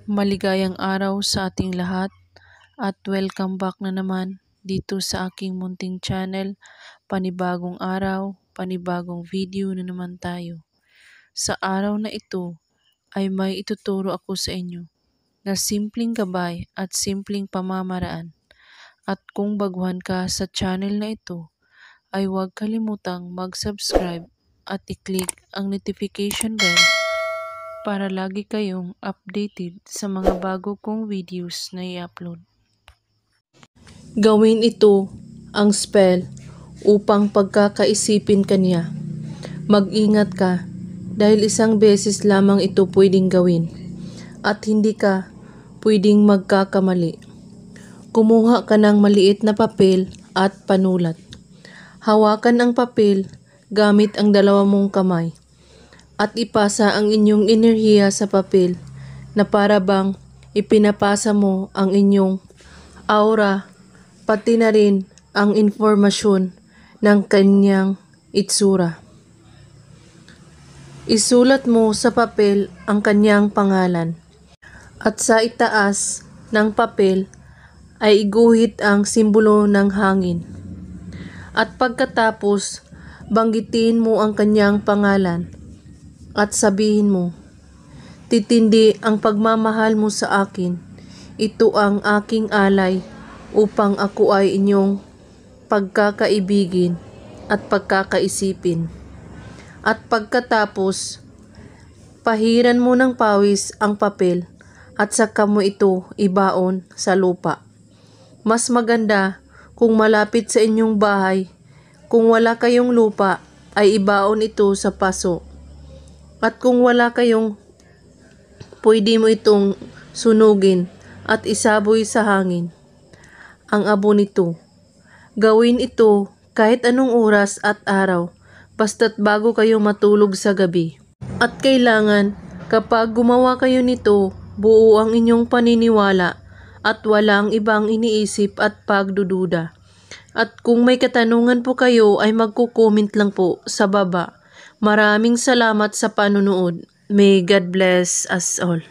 Maligayang araw sa ating lahat at welcome back na naman dito sa aking munting channel. Panibagong araw, panibagong video na naman tayo. Sa araw na ito ay may ituturo ako sa inyo na simpleng gabay at simpleng pamamaraan. At kung baguhan ka sa channel na ito, ay huwag kalimutang mag-subscribe at i-click ang notification bell para lagi kayong updated sa mga bago kong videos na i-upload. Gawin ito ang spell upang pagkakaisipin kanya. Mag-ingat ka dahil isang beses lamang ito pwedeng gawin at hindi ka pwedeng magkakamali. Kumuha ka ng maliit na papel at panulat. Hawakan ang papel gamit ang dalawa mong kamay at ipasa ang inyong enerhiya sa papel na para bang ipinapasa mo ang inyong aura pati na rin ang informasyon ng kanyang itsura. Isulat mo sa papel ang kanyang pangalan at sa itaas ng papel ay iguhit ang simbolo ng hangin. At pagkatapos, banggitin mo ang kanyang pangalan at sabihin mo, "Titindi ang pagmamahal mo sa akin. Ito ang aking alay upang ako ay inyong pagkakaibigin at pagkakaisipin." At pagkatapos, pahiran mo ng pawis ang papel at saka mo ito ibaon sa lupa. Mas maganda kung malapit sa inyong bahay. Kung wala kayong lupa, ay ibaon ito sa paso. At kung wala kayong, pwede mo itong sunugin at isaboy sa hangin. Ang abo nito, gawin ito kahit anong oras at araw, basta't bago kayo matulog sa gabi. At kailangan, kapag gumawa kayo nito, buo ang inyong paniniwala at walang ibang iniisip at pagdududa. At kung may katanungan po kayo ay magko-comment lang po sa baba. Maraming salamat sa panonood. May God bless us all.